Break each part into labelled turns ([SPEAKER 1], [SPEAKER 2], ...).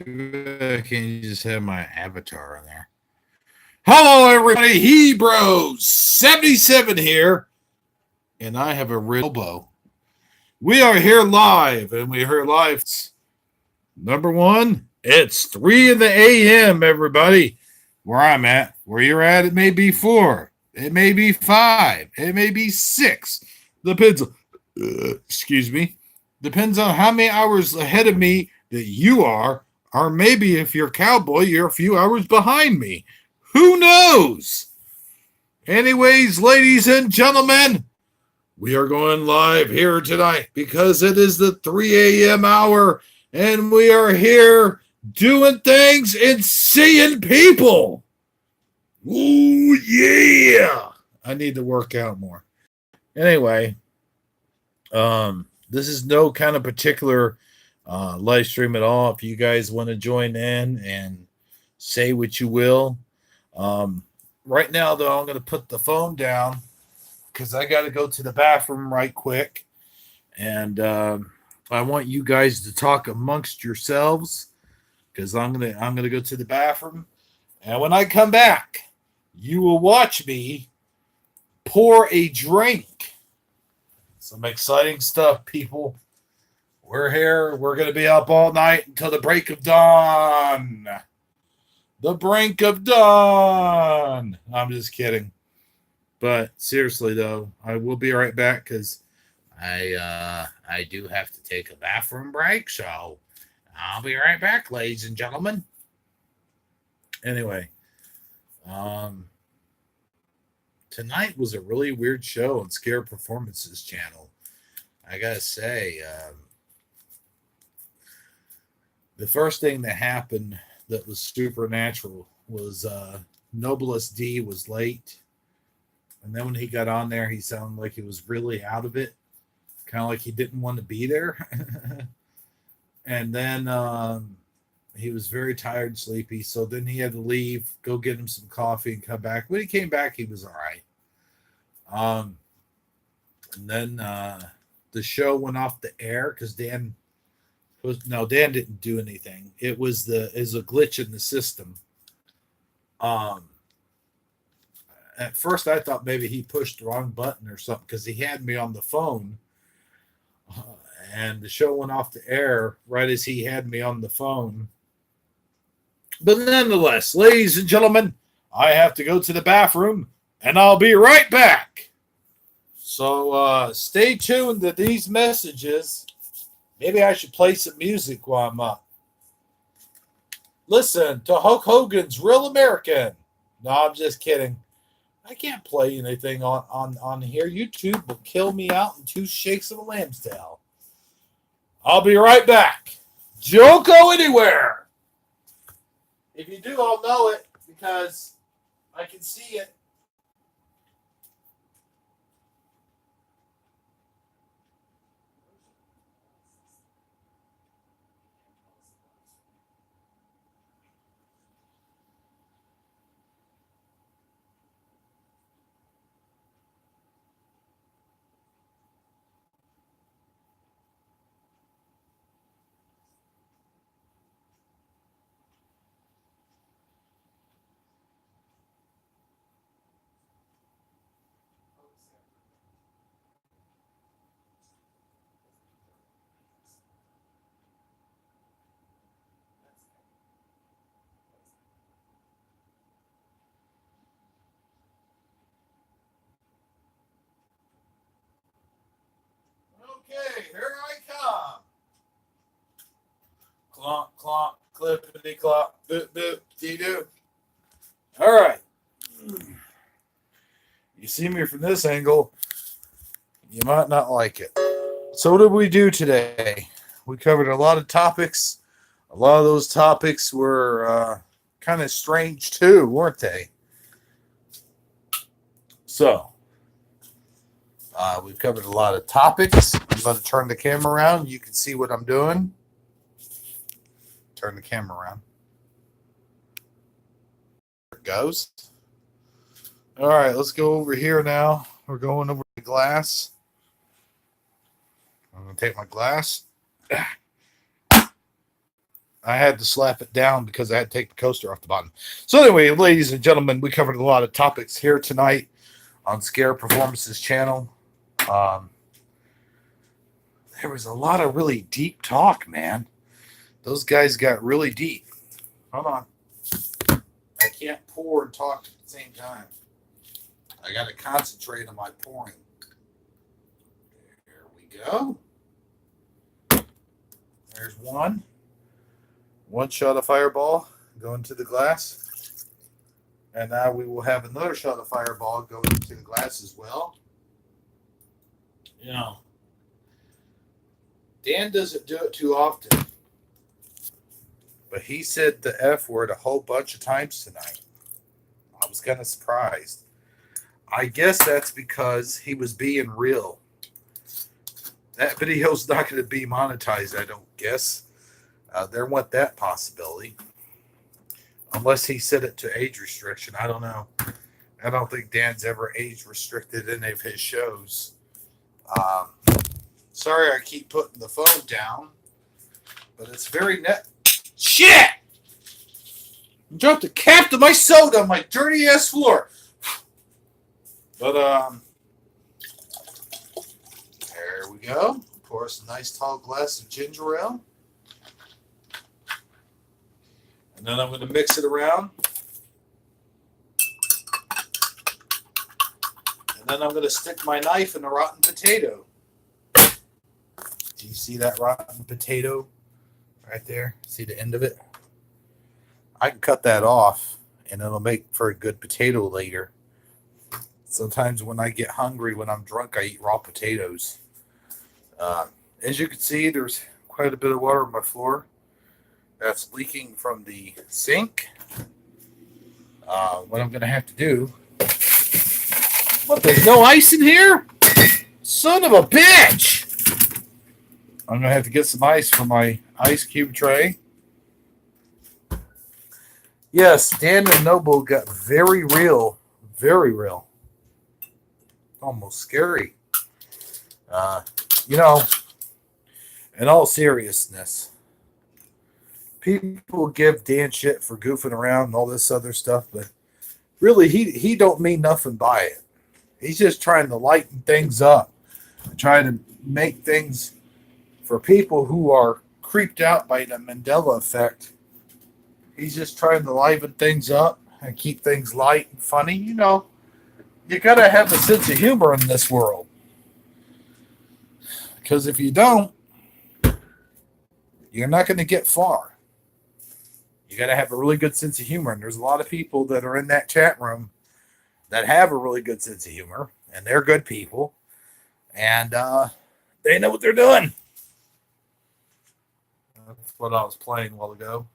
[SPEAKER 1] Can't you just have my avatar on there? Hello, everybody. Hebrews77 here, and I have a elbow. We are here live, and we are here live. Number one, it's 3 in the a.m., everybody. Where I'm at, where you're at, it may be 4. It may be 5. It may be 6. Depends. Excuse me. Depends on how many hours ahead of me that you are, or maybe if you're a cowboy, you're a few hours behind me. Who knows? Anyways, ladies and gentlemen, we are going live here tonight because it is the 3 a.m. hour and we are here doing things and seeing people. Ooh, yeah. I need to work out more. Anyway, this is no kind of particular live stream at all. If you guys want to join in and say what you will. Right now, though, I'm going to put the phone down because I got to go to the bathroom right quick. And I want you guys to talk amongst yourselves because I'm gonna go to the bathroom. And when I come back, you will watch me pour a drink. Some exciting stuff, people. We're here. We're going to be up all night until the break of dawn. The brink of dawn. I'm just kidding. But seriously, though, I will be right back because I do have to take a bathroom break. So I'll be right back, ladies and gentlemen. Anyway, tonight was a really weird show on Scare Performances channel. I gotta say, the first thing that happened that was supernatural was Noblest D was late. And then when he got on there, he sounded like he was really out of it. Kind of like he didn't want to be there. And then he was very tired and sleepy. So then he had to leave, go get him some coffee and come back. When he came back, he was all right. And then the show went off the air because Dan didn't do anything. It was a glitch in the system. At first I thought maybe he pushed the wrong button or something because he had me on the phone. And the show went off the air right as he had me on the phone. But nonetheless, ladies and gentlemen, I have to go to the bathroom and I'll be right back. So stay tuned to these messages. Maybe I should play some music while I'm up. Listen to Hulk Hogan's Real American. No, I'm just kidding. I can't play anything on here. YouTube will kill me out in 2 shakes of a lamb's tail. I'll be right back. Don't go anywhere. If you do, I'll know it because I can see it. Okay, here I come. Clomp, clomp, clippity clop, boop, boop, dee doo. All right. You see me from this angle, you might not like it. So what did we do today? We covered a lot of topics. A lot of those topics were kind of strange too, weren't they? So we've covered a lot of topics. I'm going to turn the camera around. You can see what I'm doing. Turn the camera around. There it goes. All right, let's go over here now. We're going over the glass. I'm going to take my glass. I had to slap it down because I had to take the coaster off the bottom. So anyway, ladies and gentlemen, we covered a lot of topics here tonight on Scare Performances channel. There was a lot of really deep talk, man. Those guys got really deep. Hold on. I can't pour and talk at the same time. I got to concentrate on my pouring. There we go. There's one. One shot of Fireball going to the glass. And now we will have another shot of Fireball going into the glass as well. You know, Dan doesn't do it too often. But he said the F word a whole bunch of times tonight. I was kind of surprised. I guess that's because he was being real. That video's not going to be monetized, I don't guess. There wasn't that possibility. Unless he set it to age restriction. I don't know. I don't think Dan's ever age restricted any of his shows. Sorry I keep putting the phone down. But it's very net. Shit! I dropped the cap to my soda on my dirty ass floor. But there we go. Pour us a nice tall glass of ginger ale. And then I'm going to mix it around. And then I'm going to stick my knife in the rotten potato. Do you see that rotten potato right there? See the end of it? I can cut that off, and it'll make for a good potato later. Sometimes when I get hungry, when I'm drunk, I eat raw potatoes. As you can see, there's quite a bit of water on my floor. That's leaking from the sink. What I'm going to have to do... What, there's no ice in here? Son of a bitch! I'm going to have to get some ice for my ice cube tray. Yes, Dan and Noble got very real. Very real. Almost scary. You know, in all seriousness, people give Dan shit for goofing around and all this other stuff, but really, he don't mean nothing by it. He's just trying to lighten things up, trying to make things for people who are creeped out by the Mandela effect. He's just trying to liven things up and keep things light and funny. You know, you got to have a sense of humor in this world. Because if you don't, you're not going to get far. You got to have a really good sense of humor. And there's a lot of people that are in that chat room that have a really good sense of humor. And they're good people. And they know what they're doing. That's what I was playing a while ago.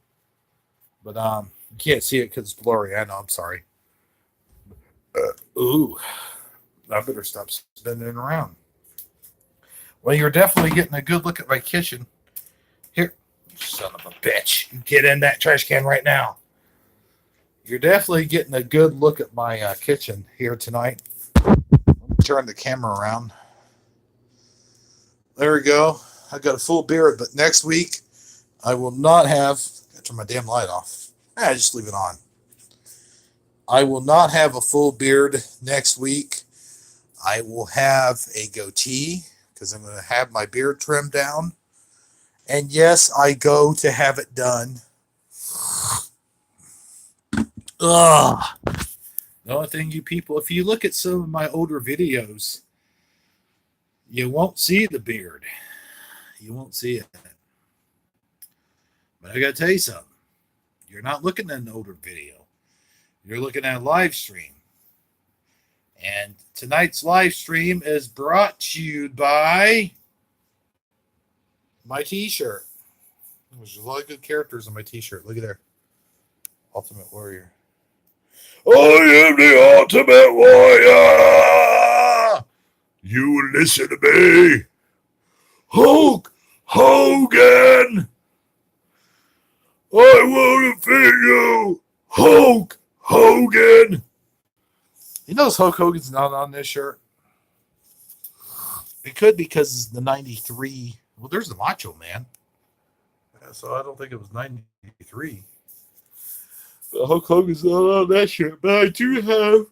[SPEAKER 1] But you can't see it because it's blurry. I know, I'm sorry. Ooh. I better stop spinning it around. Well, you're definitely getting a good look at my kitchen. Here, son of a bitch. You get in that trash can right now. You're definitely getting a good look at my kitchen here tonight. Let me turn the camera around. There we go. I got a full beard, but next week I will not have... Turn my damn light off. Just leave it on. I will not have a full beard next week. I will have a goatee because I'm going to have my beard trimmed down. And yes, I go to have it done. Ugh. The only thing, you people, if you look at some of my older videos, you won't see the beard. You won't see it. But I got to tell you something. You're not looking at an older video. You're looking at a live stream. And tonight's live stream is brought to you by my t-shirt. There's a lot of good characters on my t-shirt. Look at there. Ultimate Warrior. I am the Ultimate Warrior! You listen to me. Hulk Hogan! I will defeat you, Hulk Hogan. You notice Hulk Hogan's not on this shirt? It could be because it's the 93. Well, there's the Macho Man. so I don't think it was 93. But Hulk Hogan's not on that shit, but I do have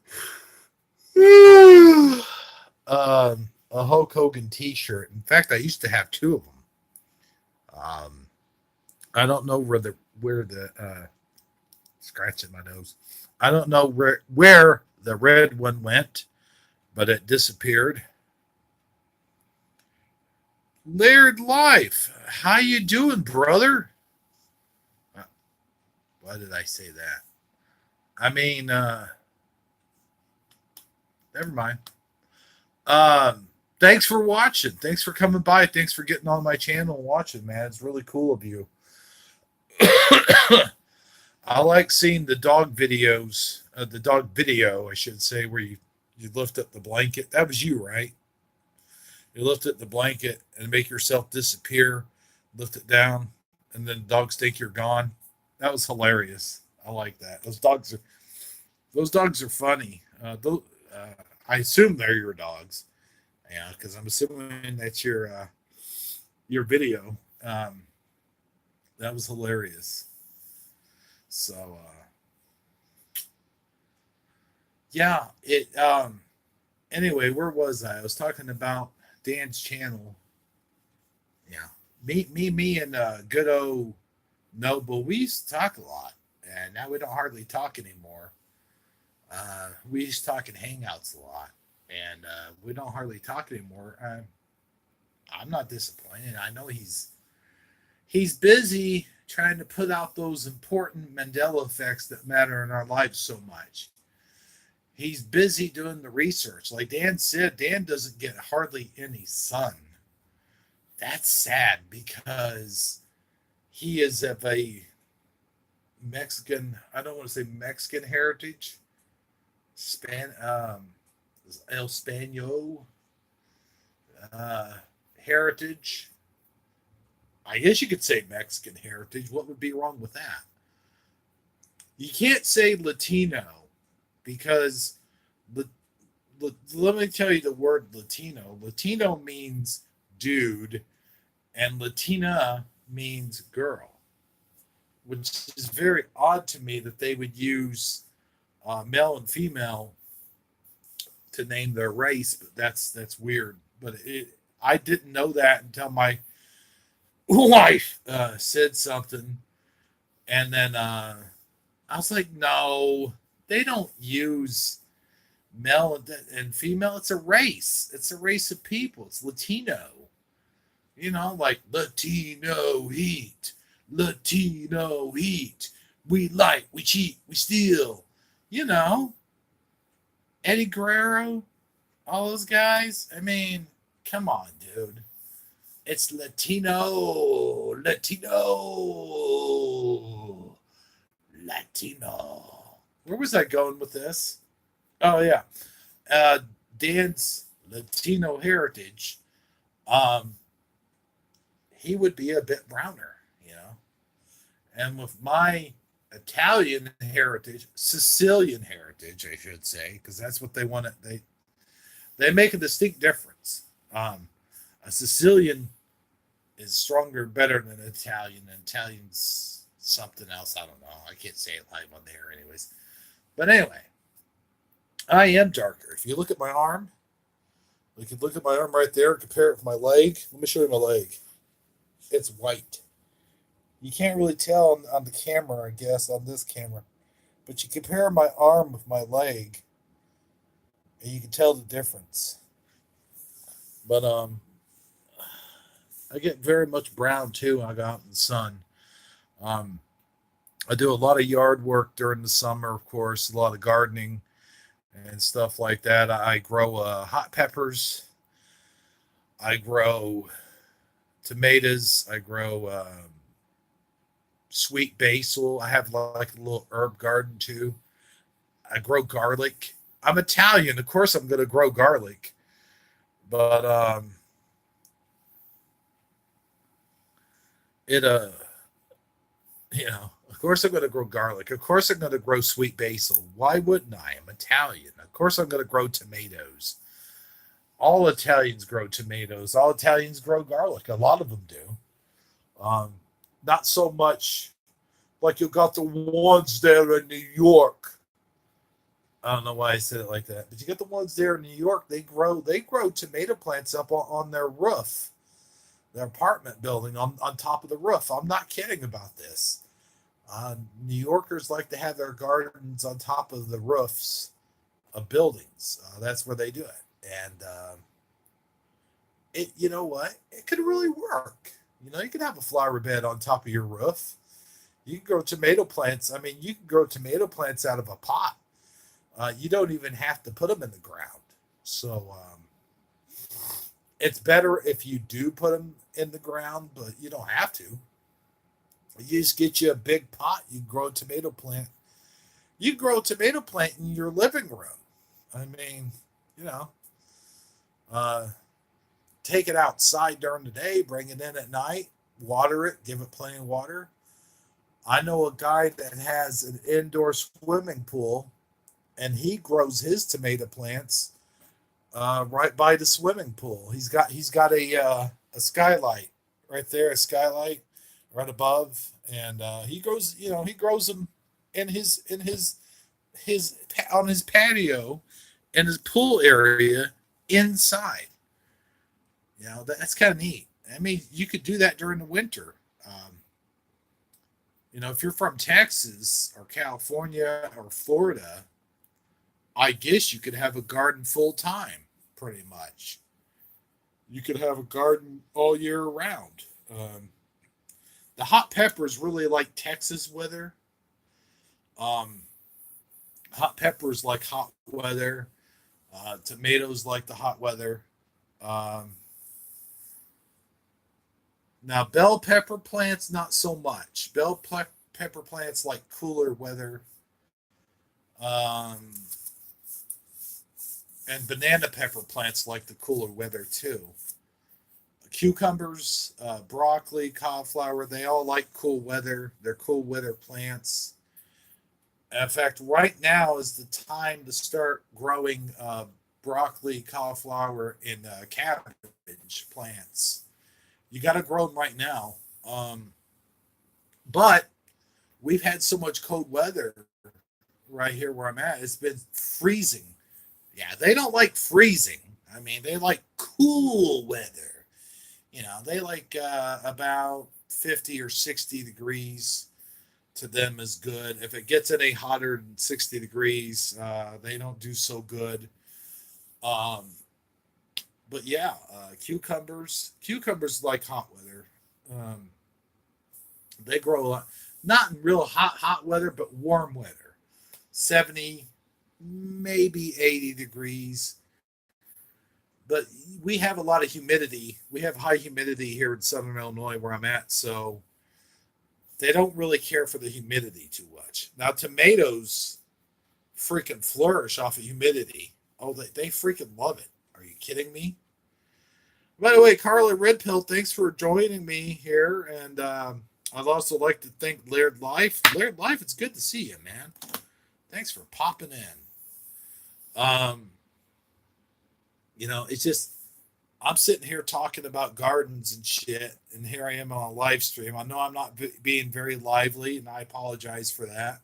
[SPEAKER 1] a Hulk Hogan T-shirt. In fact, I used to have two of them. I don't know where the scratching my nose. I don't know where the red one went, but it disappeared. Laird Life, how you doing, brother? Why did I say that? I mean, never mind. Thanks for watching. Thanks for coming by. Thanks for getting on my channel and watching, man. It's really cool of you. I like seeing the dog videos, the dog video, I should say, where you lift up the blanket. That was you, right? You lift up the blanket and make yourself disappear, lift it down, and then dogs think you're gone. That was hilarious. I like that. Those dogs are funny. I assume they're your dogs. Yeah, because I'm assuming that's your video. That was hilarious. So yeah, anyway, where was I? I was talking about Dan's channel. Yeah. Me and good old Noble, we used to talk a lot, and now we don't hardly talk anymore. We used to talk in hangouts a lot, and we don't hardly talk anymore. I'm not disappointed. I know he's busy trying to put out those important Mandela effects that matter in our lives so much. He's busy doing the research. Like Dan said, Dan doesn't get hardly any sun. That's sad because he is of a Mexican, I don't want to say Mexican heritage, El Spaniel heritage. I guess you could say Mexican heritage. What would be wrong with that? You can't say Latino because let me tell you the word Latino. Latino means dude, and Latina means girl, which is very odd to me that they would use male and female to name their race, but that's weird. But I didn't know that until my wife said something, and then I was like, no, they don't use male and female. It's a race. It's a race of people. It's Latino. You know, like Latino heat. Latino heat. We light, we cheat, we steal. You know, Eddie Guerrero, all those guys. I mean, come on, dude. It's Latino. Where was I going with this? Oh, yeah. Dan's Latino heritage. He would be a bit browner, you know. And with my Italian heritage, Sicilian heritage, I should say, because that's what they want. They make a distinct difference. A Sicilian is stronger, better than an Italian. An Italian's something else. I don't know. I can't say it live on there, anyways. But anyway, I am darker. If you look at my arm, you can look at my arm right there, compare it with my leg. Let me show you my leg. It's white. You can't really tell on the camera, I guess, on this camera. But you compare my arm with my leg, and you can tell the difference. But I get very much brown too when I go out in the sun. I do a lot of yard work during the summer, of course, a lot of gardening and stuff like that. I grow hot peppers. I grow tomatoes. I grow sweet basil. I have like a little herb garden too. I grow garlic. I'm Italian. Of course, I'm going to grow garlic. But of course I'm going to grow garlic. Of course I'm going to grow sweet basil. Why wouldn't I? I'm Italian. Of course I'm going to grow tomatoes. All Italians grow tomatoes. All Italians grow garlic. A lot of them do. Not so much like you got the ones there in New York. I don't know why I said it like that, but you get the ones there in New York. They grow tomato plants up on their roof, their apartment building on top of the roof. I'm not kidding about this. New Yorkers like to have their gardens on top of the roofs of buildings. That's where they do it, and it. You know what? It could really work. You know, you could have a flower bed on top of your roof. You can grow tomato plants. I mean, you can grow tomato plants out of a pot. You don't even have to put them in the ground. So it's better if you do put them in the ground, but you don't have to. You just get you a big pot. You grow a tomato plant. You grow a tomato plant in your living room. I mean, you know, uh, take it outside during the day, bring it in at night, water it, give it plenty of water. I know a guy that has an indoor swimming pool, and he grows his tomato plants right by the swimming pool. He's got a skylight right there, a skylight right above, and he grows them in his on his patio in his pool area inside. You know, that's kind of neat. I mean, you could do that during the winter. If you're from Texas or California or Florida, I guess you could have a garden full time, pretty much. You could have a garden all year round. The hot peppers really like Texas weather. Um, Hot peppers like hot weather. Tomatoes like the hot weather. Um, Now, bell pepper plants, not so much. Pepper plants like cooler weather. Um, and banana pepper plants like the cooler weather too. Cucumbers, broccoli, cauliflower, they all like cool weather. They're cool weather plants. In fact, right now is the time to start growing broccoli, cauliflower, and cabbage plants. You got to grow them right now. Um, but we've had so much cold weather right here where I'm at. It's been freezing. Yeah, they don't like freezing. I mean, they like cool weather. They like about 50 or 60 degrees to them is good. If it gets any hotter than 60 degrees, they don't do so good. Um, but yeah, cucumbers like hot weather. Um, they grow a lot, not in real hot weather, but warm weather, 70, maybe 80 degrees. But we have a lot of humidity. We have high humidity here in Southern Illinois where I'm at, so they don't really care for the humidity too much. Now tomatoes freaking flourish off of humidity. Oh, they freaking love it. Are you kidding me? By the way, Carla Red Pill, thanks for joining me here. And I'd also like to thank Laird Life. Laird Life, it's good to see you, man. Thanks for popping in. Um, it's just, I'm sitting here talking about gardens and shit, and here I am on a live stream. I know I'm not being very lively, and I apologize for that.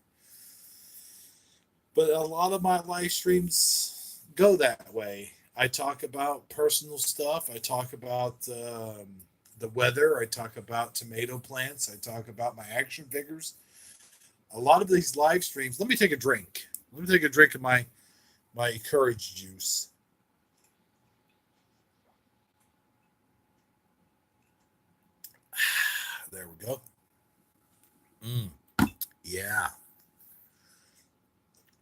[SPEAKER 1] But a lot of my live streams go that way. I talk about personal stuff. I talk about the weather. I talk about tomato plants. I talk about my action figures. A lot of these live streams. Let me take a drink. Let me take a drink of my courage juice. There we go. Mm, yeah.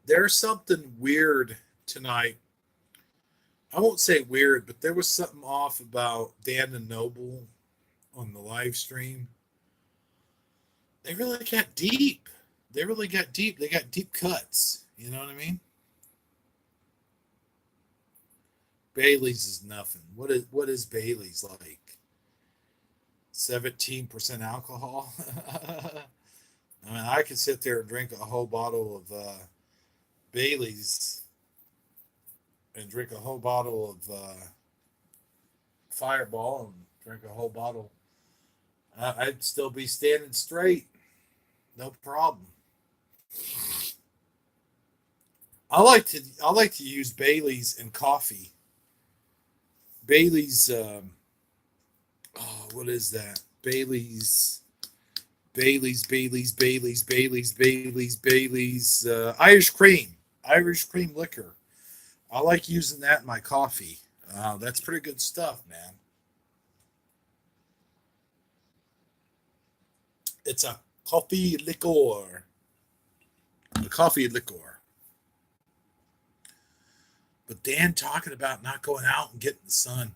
[SPEAKER 1] There's something weird tonight. I won't say weird, but there was something off about Dan and Noble on the live stream. They really got deep. They really got deep. They got deep cuts. You know what I mean? Bailey's is nothing. What is Bailey's like? 17% alcohol. I mean, I could sit there and drink a whole bottle of Bailey's and drink a whole bottle of Fireball and drink a whole bottle. I'd still be standing straight, no problem. I like to use Bailey's in coffee. Bailey's oh, what is that? Bailey's Irish cream liquor. I like using that in my coffee. That's pretty good stuff, man. It's a coffee liqueur. But Dan talking about not going out and getting the sun.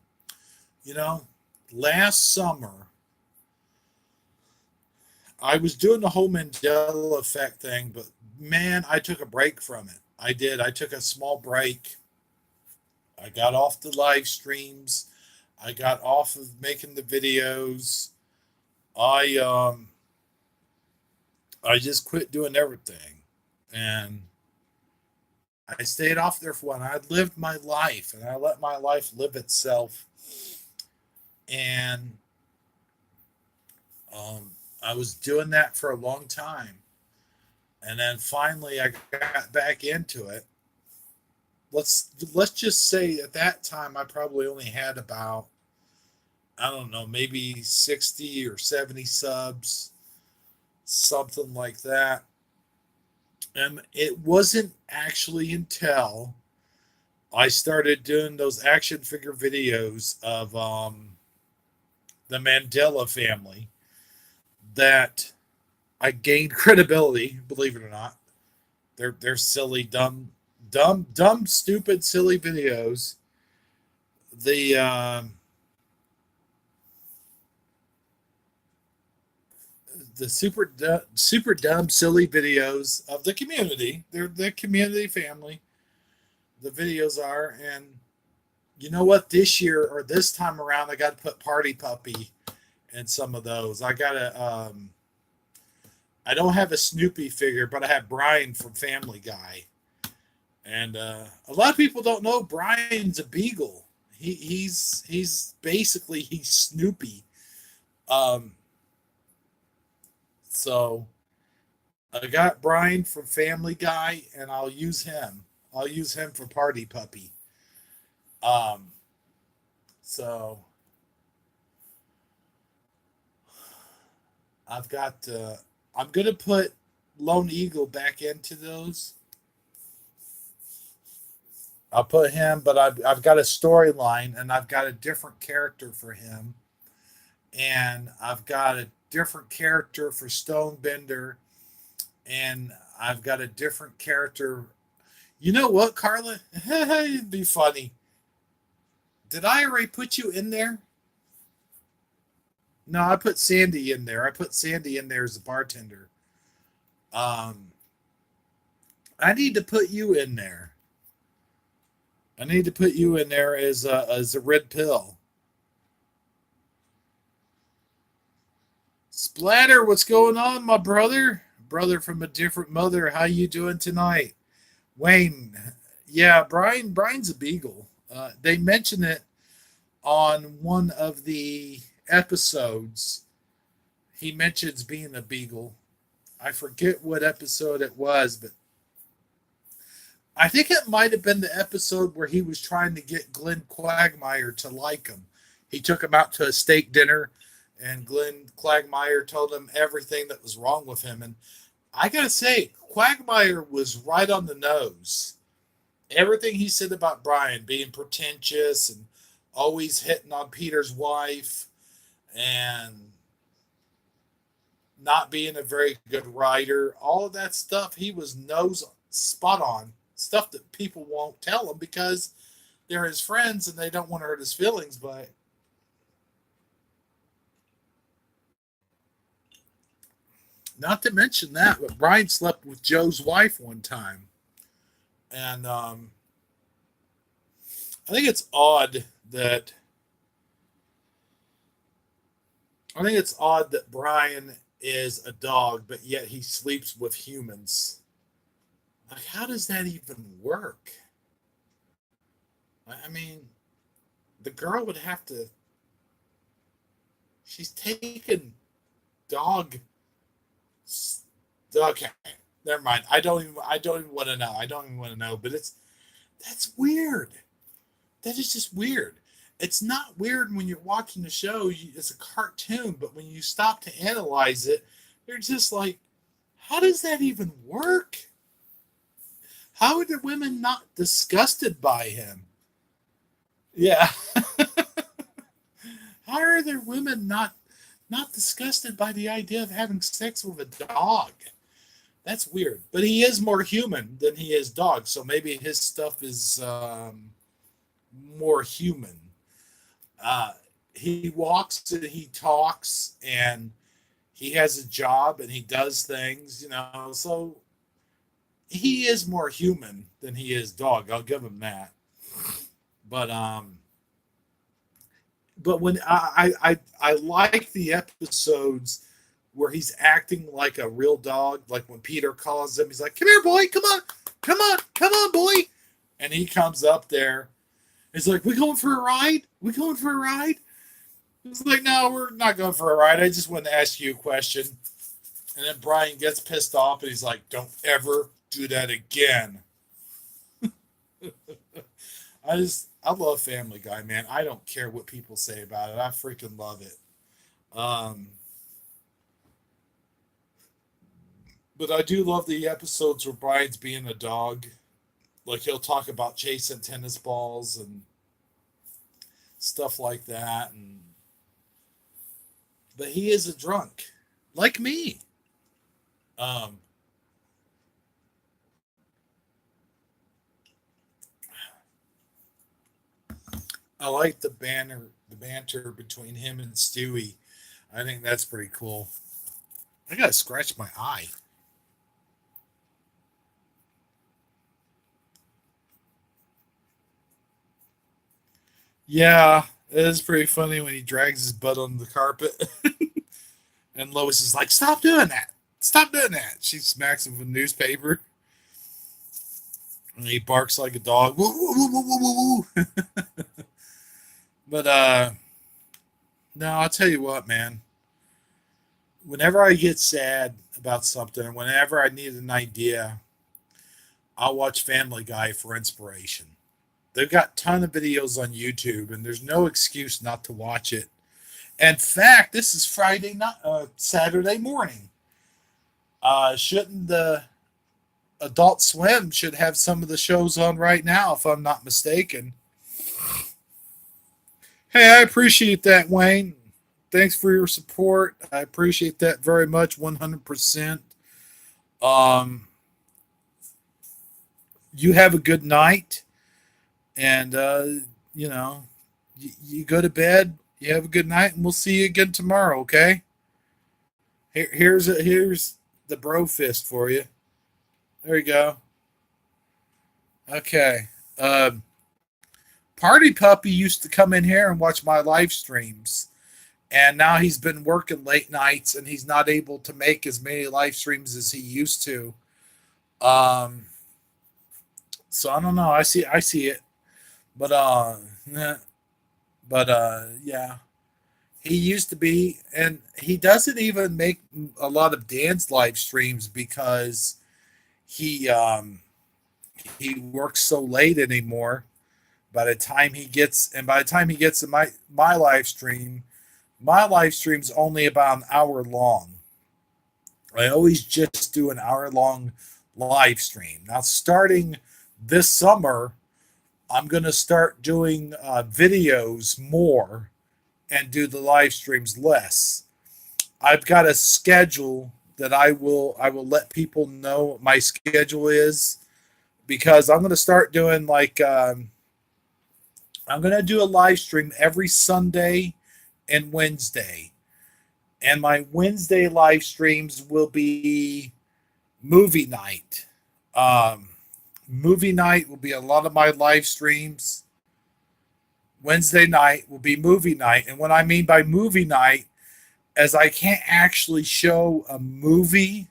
[SPEAKER 1] You know, last summer I was doing the whole Mandela effect thing, but man, I took a break from it. I did. I took a small break. I got off the live streams. I got off of making the videos. I um I just quit doing everything. And I stayed off there for one. I lived my life and I let my life live itself. And I was doing that for a long time. And then finally I got back into it. Let's just say at that time I probably only had about, I don't know, maybe 60 or 70 subs, something like that. And it wasn't actually until I started doing those action figure videos of the Mandela family that I gained credibility, believe it or not. They're silly, dumb, stupid, silly videos. The the super dumb, silly videos of the community. They're the community family. The videos are, and you know what? This year or this time around, I got to put Party Puppy in some of those. I got to. I don't have a Snoopy figure, but I have Brian from Family Guy, and a lot of people don't know Brian's a beagle. He's basically he's Snoopy. Um, so I got Brian from Family Guy, and I'll use him. I'll use him for Party Puppy. Um, so I've got. I'm gonna put Lone Eagle back into those. I'll put him, but I've got a storyline, and I've got a different character for him, and I've got a different character for Stonebender, and I've got a different character. You know what, Carla? It'd be funny. Did I already put you in there? No, I put Sandy in there. I put Sandy in there as a bartender. Um, I need to put you in there. I need to put you in there as a red pill. Splatter, what's going on, my brother? Brother from a different mother. How you doing tonight? Wayne, yeah, Brian's a beagle. They mention it on one of the episodes. He mentions being a beagle. I forget what episode it was, but I think it might have been the episode where he was trying to get Glenn Quagmire to like him. He took him out to a steak dinner, and Glenn Quagmire told him everything that was wrong with him. And I gotta say, Quagmire was right on the nose. Everything he said about Brian being pretentious and always hitting on Peter's wife and not being a very good writer, all of that stuff, he was nose spot on. Stuff that people won't tell him because they're his friends and they don't want to hurt his feelings. But not to mention that, but Brian slept with Joe's wife one time. And I think it's odd that Brian is a dog, but yet he sleeps with humans. Like, how does that even work? I mean, the girl would have to. She's taken. dog. Okay, never mind. I don't even want to know. I don't even want to know. But that's weird. That is just weird. It's not weird when you're watching the show. It's a cartoon, but when you stop to analyze it, you're just like, how does that even work? How are the women not disgusted by him? Yeah. How are there women not disgusted by the idea of having sex with a dog? That's weird. But he is more human than he is dog, so maybe his stuff is more human. Uh, he walks and he talks and he has a job and he does things, so he is more human than he is dog. I'll give him that. But when I like the episodes where he's acting like a real dog, like when Peter calls him, he's like, "Come here, boy, come on, boy," and he comes up there. He's like, "We going for a ride? We going for a ride?" He's like, "No, we're not going for a ride. I just want to ask you a question." And then Brian gets pissed off and he's like, "Don't ever do that again." I love Family Guy, man. I don't care what people say about it. I freaking love it. But I do love the episodes where Brian's being a dog. Like he'll talk about chasing tennis balls and stuff like that. But he is a drunk, like me. Um, I like the banter between him and Stewie. I think that's pretty cool. I gotta scratch my eye. Yeah, it is pretty funny when he drags his butt on the carpet, and Lois is like, "Stop doing that! Stop doing that!" She smacks him with a newspaper, and he barks like a dog. Woo, woo, woo, woo, woo, woo, woo. But no, I'll tell you what, man. Whenever I get sad about something, whenever I need an idea, I'll watch Family Guy for inspiration. They've got a ton of videos on YouTube, and there's no excuse not to watch it. In fact, this is Friday not Saturday morning. Shouldn't the Adult Swim should have some of the shows on right now, if I'm not mistaken. Hey, I appreciate that, Wayne. Thanks for your support. I appreciate that very much, 100%. Um, you have a good night, and you know, you go to bed. You have a good night, and we'll see you again tomorrow. Okay? Here's the bro fist for you. There you go. Okay. Party Puppy used to come in here and watch my live streams, and now he's been working late nights, and he's not able to make as many live streams as he used to. Um, so I don't know. I see it, but eh, yeah, he used to be, and he doesn't even make a lot of dance live streams because he he works so late anymore. By the time he gets to my live stream, my live stream's only about an hour long. I always just do an hour long live stream. Now, starting this summer, I'm going to start doing videos more and do the live streams less. I've got a schedule that I will let people know what my schedule is, because I'm going to start doing like I'm going to do a live stream every Sunday and Wednesday. And my Wednesday live streams will be movie night. Um, Movie night will be a lot of my live streams. Wednesday night will be movie night. And what I mean by movie night is I can't actually show a movie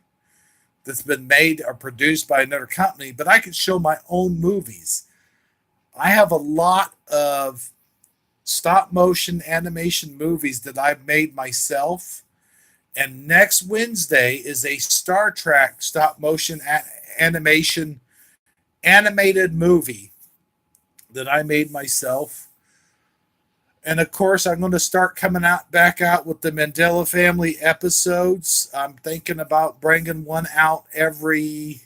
[SPEAKER 1] that's been made or produced by another company, but I can show my own movies. I have a lot of stop motion animation movies that I've made myself, And next Wednesday is a Star Trek stop motion animation animated movie that I made myself. And of course, I'm going to start coming out back out with the Mandela Family episodes. I'm thinking about bringing one out every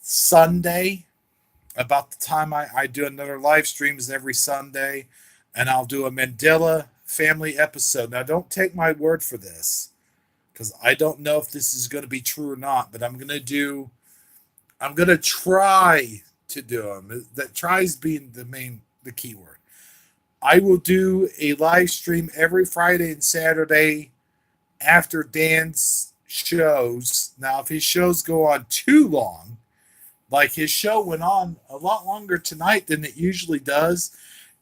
[SPEAKER 1] Sunday. About the time I do another live streams every Sunday, and I'll do a Mandela Family episode. Now, don't take my word for this, because I don't know if this is going to be true or not. But I'm going to try to do them. That tries being the key word. I will do a live stream every Friday and Saturday after Dan's shows. Now, if his shows go on too long, like his show went on a lot longer tonight than it usually does,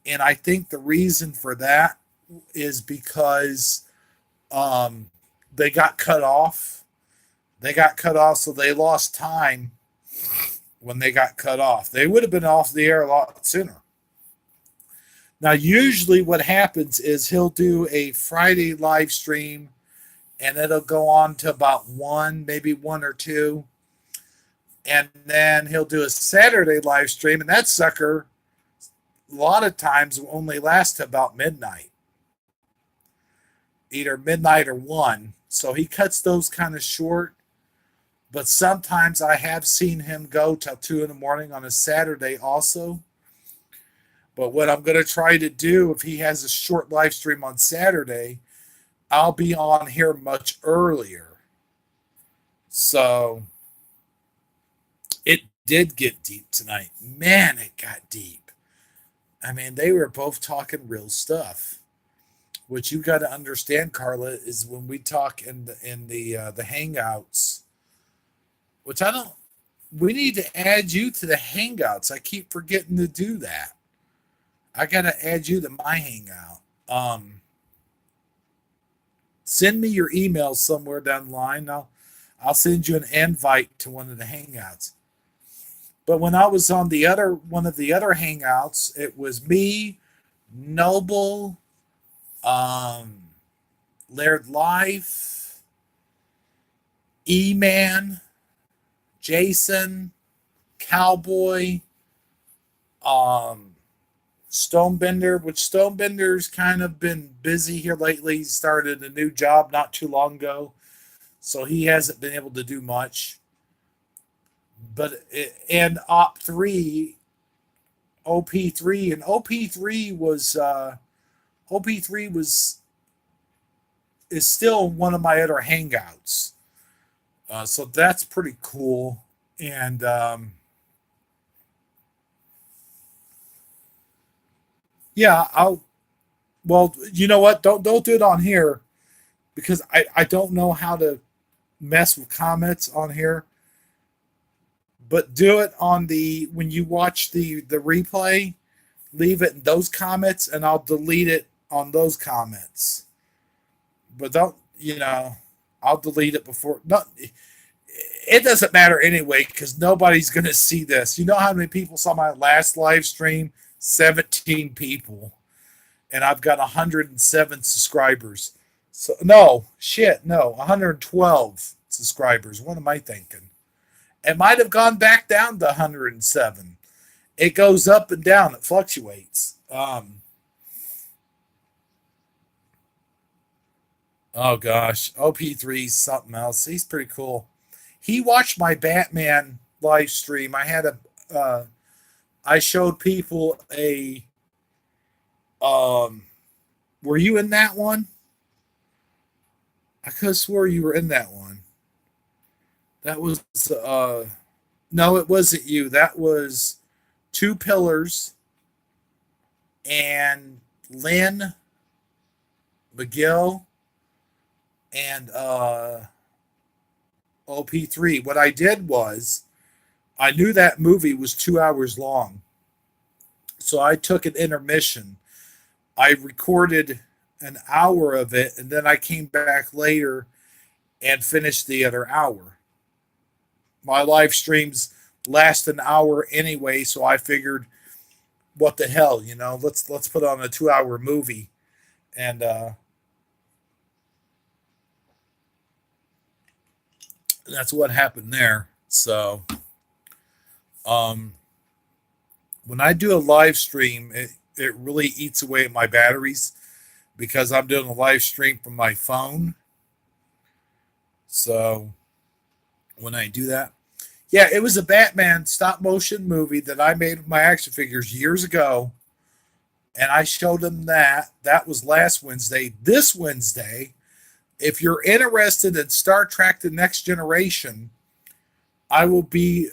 [SPEAKER 1] and I think the reason for that is because they got cut off. They got cut off, so they lost time when they got cut off. They would have been off the air a lot sooner. Now, usually what happens is he'll do a Friday live stream, and it'll go on to about 1, maybe 1 or 2. And then he'll do a Saturday live stream, and that sucker, a lot of times, will only last to about midnight. Either midnight or 1. So he cuts those kind of short. But sometimes I have seen him go till 2 in the morning on a Saturday also. But what I'm going to try to do, if he has a short live stream on Saturday, I'll be on here much earlier. So it did get deep tonight. Man, it got deep. I mean, they were both talking real stuff. What you got to understand, Carla, is when we talk in the hangouts, which I don't. We need to add you to the hangouts. I keep forgetting to do that. I gotta add you to my hangout. Send me your email somewhere down the line. I'll send you an invite to one of the hangouts. But when I was on one of the other hangouts, it was me, Noble, Laird Life, E-Man, Jason, Cowboy, Stonebender, which Stonebender's kind of been busy here lately. He started a new job not too long ago, so he hasn't been able to do much. And OP3, OP3, and OP3 is still one of my other hangouts. So that's pretty cool. And yeah, well, you know what? Don't do it on here, because I don't know how to mess with comments on here. But do it on when you watch the replay, leave it in those comments, and I'll delete it on those comments. But I'll delete it before. No, it doesn't matter anyway, because nobody's going to see this. You know how many people saw my last live stream? 17 people. And I've got 107 subscribers. So, no, 112 subscribers. What am I thinking? It might have gone back down to 107. It goes up and down. It fluctuates. Oh gosh, OP3 is something else. He's pretty cool. He watched my Batman live stream. I showed people were you in that one? I could have swore you were in that one. That was no, it wasn't you. That was Two Pillars and Lynn McGill and OP3. What I did was I knew that movie was 2 hours long. So I took an intermission. I recorded an hour of it, and then I came back later and finished the other hour. My live streams last an hour anyway, so I figured, what the hell, let's put on a 2 hour movie. And That's what happened there. So, um, when I do a live stream, it really eats away at my batteries because I'm doing a live stream from my phone. So when I do that, yeah, it was a Batman stop motion movie that I made with my action figures years ago, and I showed them that. That was last Wednesday. This Wednesday, if you're interested in Star Trek: The Next Generation, I will be.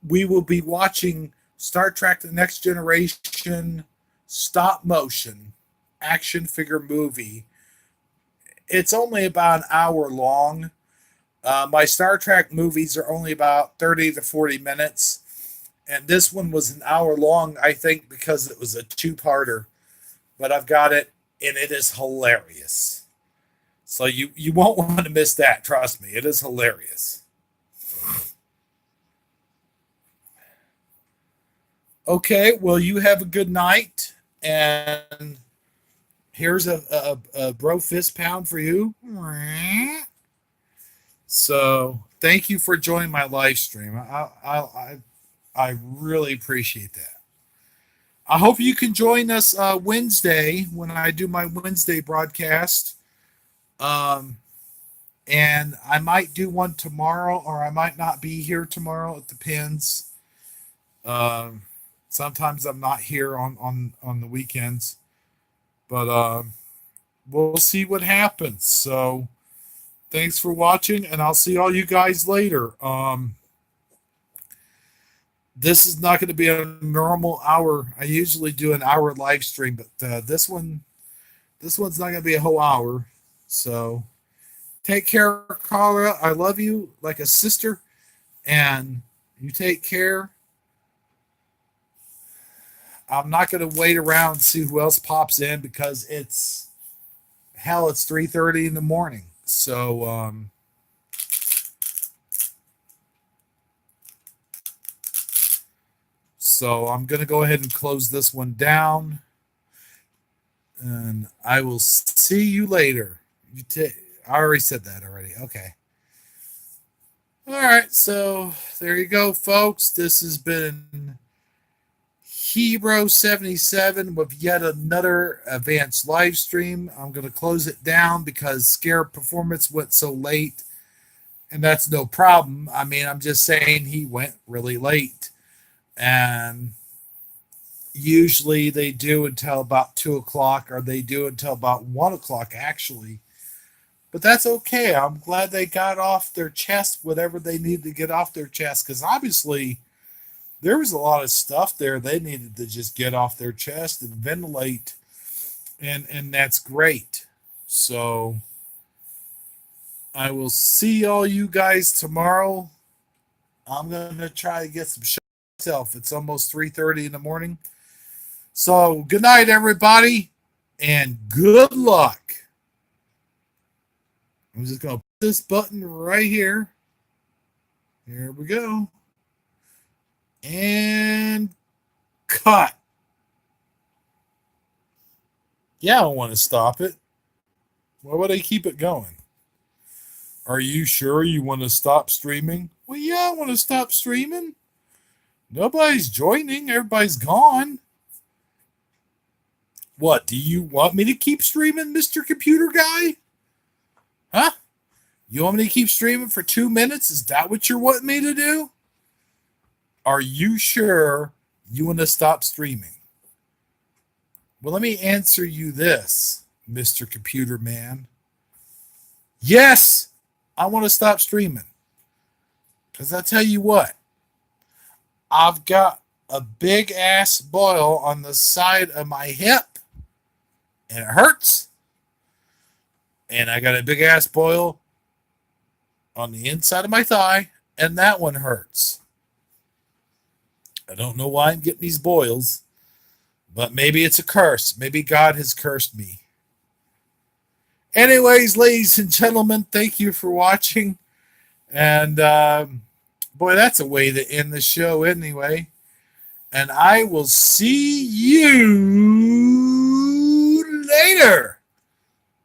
[SPEAKER 1] We will be watching Star Trek: The Next Generation stop motion action figure movie. It's only about an hour long. My Star Trek movies are only about 30 to 40 minutes. And this one was an hour long, I think, because it was a two-parter. But I've got it, and it is hilarious. So you won't want to miss that. Trust me, it is hilarious. Okay, well, you have a good night. And here's a bro fist pound for you. So thank you for joining my live stream. I really appreciate that. I hope you can join us Wednesday when I do my Wednesday broadcast. Um, and I might do one tomorrow, or I might not be here tomorrow. It depends. Um, Sometimes I'm not here on the weekends, but we'll see what happens. So thanks for watching, and I'll see all you guys later. This is not going to be a normal hour. I usually do an hour live stream, but this one's not going to be a whole hour. So take care, Carla. I love you like a sister, and you take care. I'm not going to wait around and see who else pops in because it's 3:30 in the morning. So I'm going to go ahead and close this one down, and I will see you later. I already said that already. Okay. All right. So there you go, folks. This has been Hero 77 with yet another advanced live stream. I'm going to close it down because Scare Performance went so late, and that's no problem. I mean, I'm just saying he went really late, and usually they do until about 2 o'clock, or they do until about 1 o'clock, actually. But that's okay. I'm glad they got off their chest whatever they needed to get off their chest, because obviously there was a lot of stuff there they needed to just get off their chest and ventilate, and that's great. So I will see all you guys tomorrow. I'm gonna try to get some show myself. It's almost 3:30 in the morning. So good night, everybody, and good luck. I'm just gonna put this button right here. Here we go. And cut. Yeah, I don't want to stop it. Why would I keep it going? Are you sure you want to stop streaming? Well, yeah, I want to stop streaming. Nobody's joining. Everybody's gone. What, do you want me to keep streaming, Mr. Computer Guy? Huh? You want me to keep streaming for 2 minutes? Is that what you're wanting me to do? Are you sure you want to stop streaming? Well, let me answer you this, Mr. Computer Man. Yes, I want to stop streaming. Because I tell you what, I've got a big ass boil on the side of my hip, and it hurts. And I got a big ass boil on the inside of my thigh, and that one hurts. I don't know why I'm getting these boils, but maybe it's a curse. Maybe God has cursed me. Anyways, ladies and gentlemen, thank you for watching. And boy, that's a way to end the show anyway. And I will see you later.